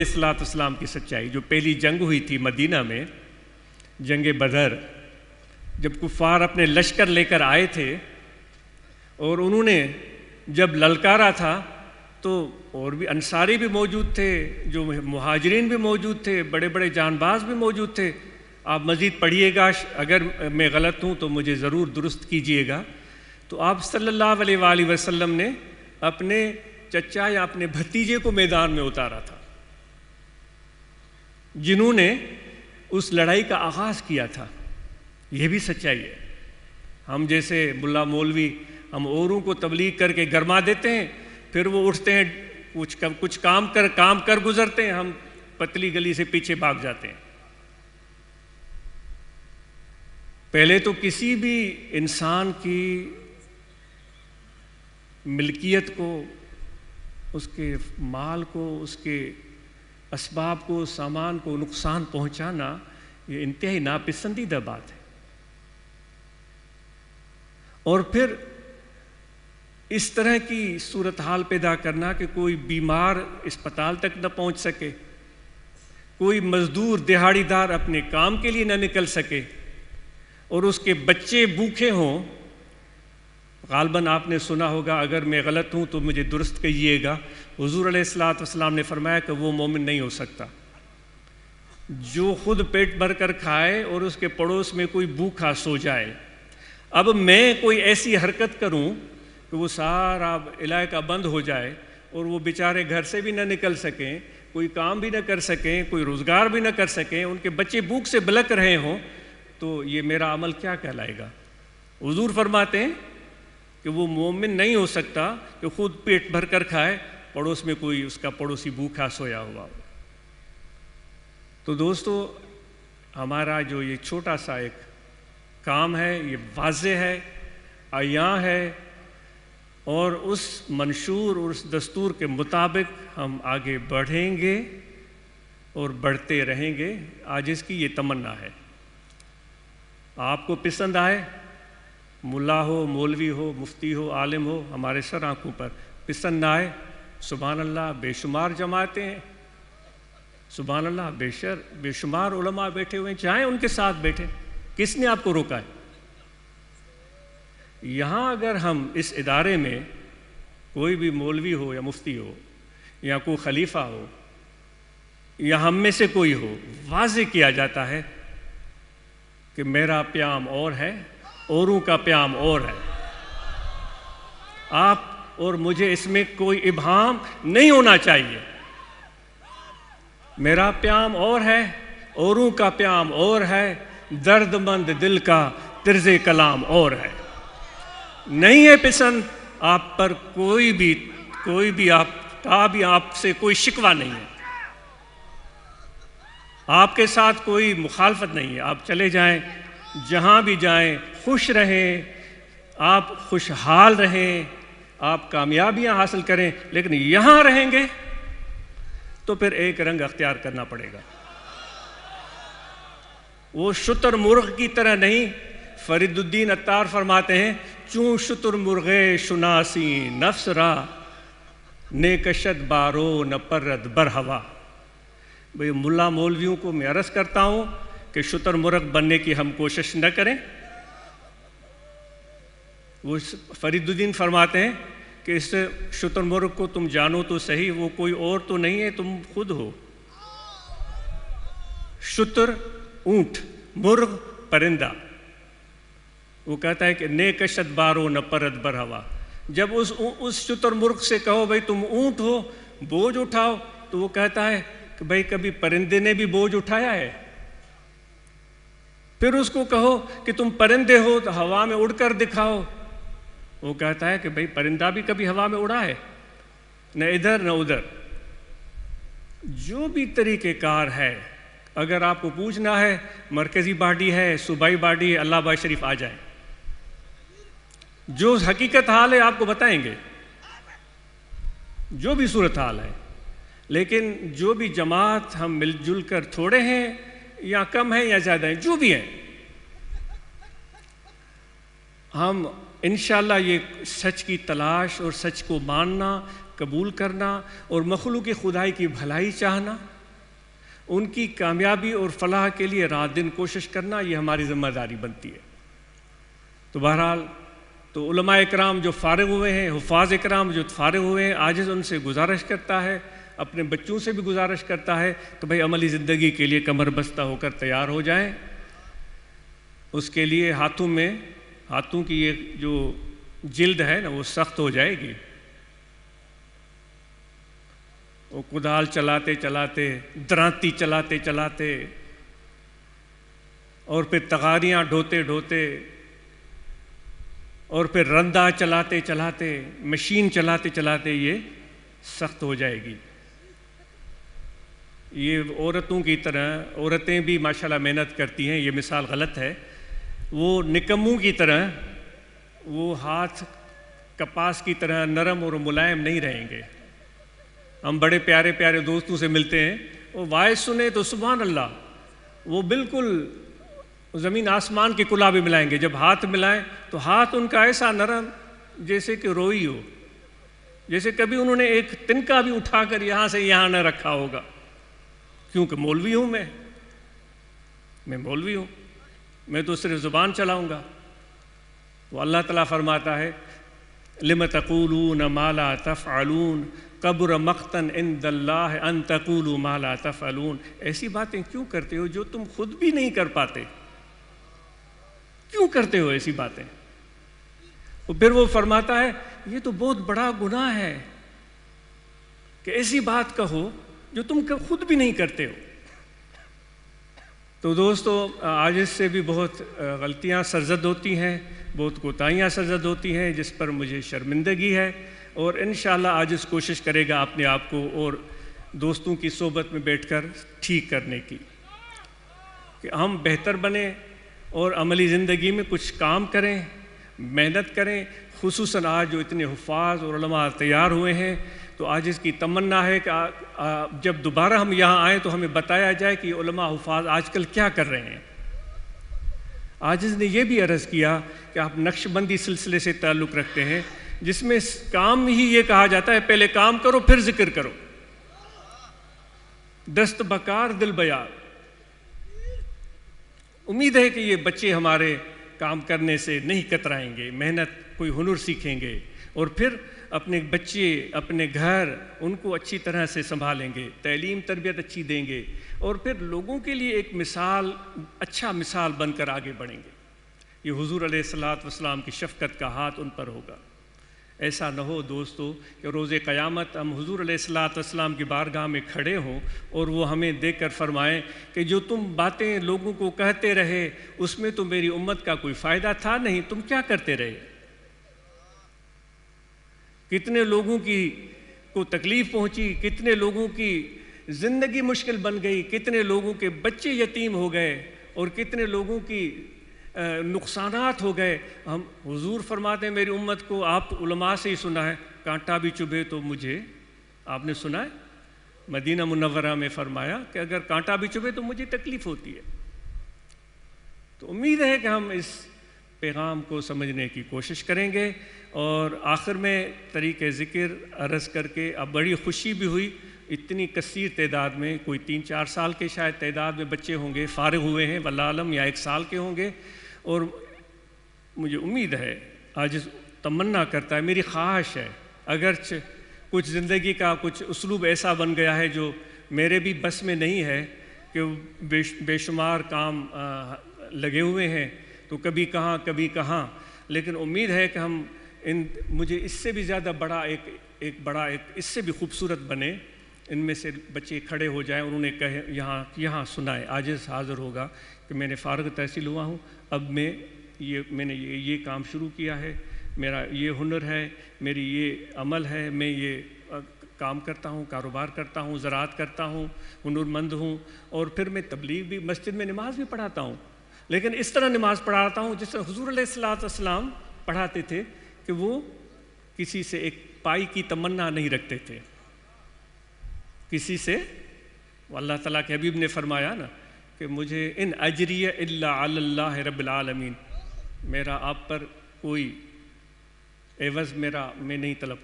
السلام کی سچائی، جو پہلی جنگ ہوئی تھی مدینہ میں، جنگ بدر، جب کفار اپنے لشکر لے کر آئے تھے اور انہوں نے جب للکارا تھا تو اور بھی انصاری بھی موجود تھے، جو مہاجرین بھی موجود تھے، بڑے بڑے جان باز بھی موجود تھے۔ آپ مزید پڑھیے گا، اگر میں غلط ہوں تو مجھے ضرور درست کیجیے گا۔ تو آپ صلی اللہ علیہ وآلہ وسلم نے اپنے چچا یا اپنے بھتیجے کو میدان میں اتارا تھا، جنہوں نے اس لڑائی کا آغاز کیا تھا۔ یہ بھی سچائی ہے۔ ہم جیسے ملا مولوی، ہم اوروں کو تبلیغ کر کے گرما دیتے ہیں، پھر وہ اٹھتے ہیں، کچھ کام کر گزرتے ہیں، ہم پتلی گلی سے پیچھے بھاگ جاتے ہیں۔ پہلے تو کسی بھی انسان کی ملکیت کو، اس کے مال کو، اس کے اسباب کو، سامان کو نقصان پہنچانا یہ انتہائی ناپسندیدہ بات ہے۔ اور پھر اس طرح کی صورتحال پیدا کرنا کہ کوئی بیمار اسپتال تک نہ پہنچ سکے، کوئی مزدور دہاڑی دار اپنے کام کے لیے نہ نکل سکے، اور اس کے بچے بھوکے ہوں۔ غالباً آپ نے سنا ہوگا، اگر میں غلط ہوں تو مجھے درست کہیے گا، حضور علیہ السلام نے فرمایا کہ وہ مومن نہیں ہو سکتا جو خود پیٹ بھر کر کھائے اور اس کے پڑوس میں کوئی بھوکا سو جائے۔ اب میں کوئی ایسی حرکت کروں کہ وہ سارا علاقہ بند ہو جائے اور وہ بیچارے گھر سے بھی نہ نکل سکیں، کوئی کام بھی نہ کر سکیں، کوئی روزگار بھی نہ کر سکیں، ان کے بچے بھوک سے بلک رہے ہوں، تو یہ میرا عمل کیا کہلائے گا؟ حضور فرماتے ہیں کہ وہ مومن نہیں ہو سکتا کہ خود پیٹ بھر کر کھائے، پڑوس میں کوئی اس کا پڑوسی بھوکا سویا ہوا ہو۔ تو دوستو، ہمارا جو یہ چھوٹا سا ایک کام ہے، یہ واضح ہے، عیاں ہے، اور اس منشور اور اس دستور کے مطابق ہم آگے بڑھیں گے اور بڑھتے رہیں گے۔ آج اس کی یہ تمنا ہے، آپ کو پسند آئے، ملا ہو، مولوی ہو، مفتی ہو، عالم ہو، ہمارے سر آنکھوں پر، پسند نہ آئے، سبحان اللہ، بے شمار جماعتیں ہیں، سبحان اللہ، بے شمار علماء بیٹھے ہوئے ہیں، چاہیں ان کے ساتھ بیٹھے، کس نے آپ کو روکا ہے؟ یہاں اگر ہم اس ادارے میں کوئی بھی مولوی ہو یا مفتی ہو یا کوئی خلیفہ ہو یا ہم میں سے کوئی ہو، واضح کیا جاتا ہے کہ میرا پیام اور ہے، اوروں کا پیام اور ہے، آپ اور مجھے اس میں کوئی ابہام نہیں ہونا چاہیے۔ میرا پیام اور ہے، اوروں کا پیام اور ہے، درد مند دل کا طرز کلام اور ہے۔ نہیں ہے پسند آپ پر کوئی بھی آپ سے کوئی شکوہ نہیں ہے، آپ کے ساتھ کوئی مخالفت نہیں ہے، آپ چلے جائیں، جہاں بھی جائیں، خوش رہیں، آپ خوشحال رہیں، آپ کامیابیاں حاصل کریں، لیکن یہاں رہیں گے تو پھر ایک رنگ اختیار کرنا پڑے گا۔ وہ شتر مرغ کی طرح نہیں۔ فرید الدین عطار فرماتے ہیں، چون شتر مرغے شناسی نفس را، نیکشد بارو نہ پرد برہوا۔ بھئی ملا مولویوں کو میں عرض کرتا ہوں کہ شتر مرغ بننے کی ہم کوشش نہ کریں۔ وہ فرید الدین فرماتے ہیں کہ اس شتر مرغ کو تم جانو تو صحیح، وہ کوئی اور تو نہیں ہے، تم خود ہو۔ شتر اونٹ، مرغ پرندہ۔ وہ کہتا ہے کہ نیکشد بارو نہ پرد برہوا۔ جب اس شتر مرغ سے کہو بھئی تم اونٹ ہو، بوجھ اٹھاؤ، تو وہ کہتا ہے کہ بھئی کبھی پرندے نے بھی بوجھ اٹھایا ہے؟ پھر اس کو کہو کہ تم پرندے ہو تو ہوا میں اڑ کر دکھاؤ، وہ کہتا ہے کہ بھئی پرندہ بھی کبھی ہوا میں اڑا ہے؟ نہ ادھر نہ ادھر۔ جو بھی طریقہ کار ہے، اگر آپ کو پوچھنا ہے مرکزی باڈی ہے، صوبائی باڈی ہے، اللہ آباد شریف آ جائیں، جو حقیقت حال ہے آپ کو بتائیں گے، جو بھی صورتحال ہے۔ لیکن جو بھی جماعت ہم مل جل کر تھوڑے ہیں یا کم ہیں یا زیادہ ہیں، جو بھی ہیں، ہم انشاءاللہ یہ سچ کی تلاش اور سچ کو ماننا، قبول کرنا اور مخلوق خدائی کی بھلائی چاہنا، ان کی کامیابی اور فلاح کے لیے رات دن کوشش کرنا، یہ ہماری ذمہ داری بنتی ہے۔ تو بہرحال تو علماء اکرام جو فارغ ہوئے ہیں، حفاظ اکرام جو فارغ ہوئے ہیں، عاجز ان سے گزارش کرتا ہے، اپنے بچوں سے بھی گزارش کرتا ہے کہ بھئی عملی زندگی کے لیے کمر بستہ ہو کر تیار ہو جائیں۔ اس کے لیے ہاتھوں کی یہ جو جلد ہے نا وہ سخت ہو جائے گی، وہ کدال چلاتے چلاتے، درانتی چلاتے چلاتے، اور پھر تغاریاں ڈھوتے ڈھوتے، اور پھر رندہ چلاتے چلاتے، مشین چلاتے چلاتے یہ سخت ہو جائے گی۔ یہ عورتوں کی طرح، عورتیں بھی ماشاءاللہ محنت کرتی ہیں، یہ مثال غلط ہے، وہ نکموں کی طرح وہ ہاتھ کپاس کی طرح نرم اور ملائم نہیں رہیں گے۔ ہم بڑے پیارے پیارے دوستوں سے ملتے ہیں، وہ وائس سنے تو سبحان اللہ، وہ بالکل زمین آسمان کی کلا بھی ملائیں گے، جب ہاتھ ملائیں تو ہاتھ ان کا ایسا نرم جیسے کہ روئی ہو، جیسے کبھی انہوں نے ایک تنکا بھی اٹھا کر یہاں سے یہاں نہ رکھا ہوگا، کیونکہ مولوی ہوں میں مولوی ہوں، میں تو صرف زبان چلاؤں گا۔ تو اللہ تعالیٰ فرماتا ہے لِمَ تَقُولُونَ مَا لَا تَفْعَلُونَ کبر مقتن عند اللہ ان تقولوا ما لا تفعلون، ایسی باتیں کیوں کرتے ہو جو تم خود بھی نہیں کر پاتے، کیوں کرتے ہو ایسی باتیں؟ اور پھر وہ فرماتا ہے یہ تو بہت بڑا گناہ ہے کہ ایسی بات کہو جو تم خود بھی نہیں کرتے ہو۔ تو دوستو، عاجز سے بھی بہت غلطیاں سرزد ہوتی ہیں، بہت کوتاہیاں سرزد ہوتی ہیں، جس پر مجھے شرمندگی ہے، اور انشاءاللہ عاجز کوشش کرے گا اپنے آپ کو اور دوستوں کی صحبت میں بیٹھ کر ٹھیک کرنے کی، کہ ہم بہتر بنیں اور عملی زندگی میں کچھ کام کریں، محنت کریں۔ خصوصاً آج جو اتنے حفاظ اور علماء تیار ہوئے ہیں، تو عاجز کی تمنا ہے کہ جب دوبارہ ہم یہاں آئیں تو ہمیں بتایا جائے کہ علماء حفاظ آج کل کیا کر رہے ہیں۔ عاجز نے یہ بھی عرض کیا کہ آپ نقش بندی سلسلے سے تعلق رکھتے ہیں، جس میں کام ہی یہ کہا جاتا ہے پہلے کام کرو پھر ذکر کرو، دست بکار دل بیار۔ امید ہے کہ یہ بچے ہمارے کام کرنے سے نہیں کترائیں گے، محنت کوئی ہنر سیکھیں گے، اور پھر اپنے بچے، اپنے گھر، ان کو اچھی طرح سے سنبھالیں گے، تعلیم تربیت اچھی دیں گے، اور پھر لوگوں کے لیے ایک مثال، اچھا مثال بن کر آگے بڑھیں گے۔ یہ حضور علیہ الصلوۃ والسلام کی شفقت کا ہاتھ ان پر ہوگا۔ ایسا نہ ہو دوستو کہ روز قیامت ہم حضور علیہ الصلوۃ والسلام کی بارگاہ میں کھڑے ہوں اور وہ ہمیں دیکھ کر فرمائیں کہ جو تم باتیں لوگوں کو کہتے رہے اس میں تو میری امت کا کوئی فائدہ تھا نہیں، تم کیا کرتے رہے؟ کتنے لوگوں کو تکلیف پہنچی، کتنے لوگوں کی زندگی مشکل بن گئی، کتنے لوگوں کے بچے یتیم ہو گئے، اور کتنے لوگوں کی نقصانات ہو گئے۔ ہم حضور فرماتے ہیں میری امت کو، آپ علماء سے ہی سنا ہے، کانٹا بھی چبھے تو مجھے، آپ نے سنا ہے مدینہ منورہ میں فرمایا کہ اگر کانٹا بھی چبھے تو مجھے تکلیف ہوتی ہے۔ تو امید ہے کہ ہم اس پیغام کو سمجھنے کی کوشش کریں گے، اور آخر میں طریق ذکر عرض کر کے اب بڑی خوشی بھی ہوئی، اتنی کثیر تعداد میں، کوئی 3-4 سال کے شاید تعداد میں بچے ہوں گے فارغ ہوئے ہیں واللہ عالم، یا 1 سال کے ہوں گے، اور مجھے امید ہے، آج تمنا کرتا ہے، میری خواہش ہے، اگرچہ کچھ زندگی کا کچھ اسلوب ایسا بن گیا ہے جو میرے بھی بس میں نہیں ہے، کہ بے شمار کام لگے ہوئے ہیں، تو کبھی کہاں، لیکن امید ہے کہ ہم مجھے اس سے بھی زیادہ بڑا ایک اس سے بھی خوبصورت بنے، ان میں سے بچے کھڑے ہو جائیں اور انہیں کہے یہاں سنائے، عاجز حاضر ہوگا کہ میں نے فارغ تحصیل ہوا ہوں، اب میں نے یہ کام شروع کیا ہے، میرا یہ ہنر ہے، میری یہ عمل ہے، میں یہ کام کرتا ہوں، کاروبار کرتا ہوں، زراعت کرتا ہوں، ہنرمند ہوں، اور پھر میں تبلیغ بھی، مسجد میں نماز بھی پڑھاتا ہوں، لیکن اس طرح نماز پڑھاتا ہوں جس طرح حضور علیہ الصلوۃ والسلام پڑھاتے تھے، کہ وہ کسی سے ایک پائی کی تمنا نہیں رکھتے تھے، کسی سے، اللہ تعالیٰ کے حبیب نے فرمایا نا کہ مجھے ان اجریہ الا علی اللہ رب العالمین، میرا آپ پر کوئی عوض میں نہیں طلب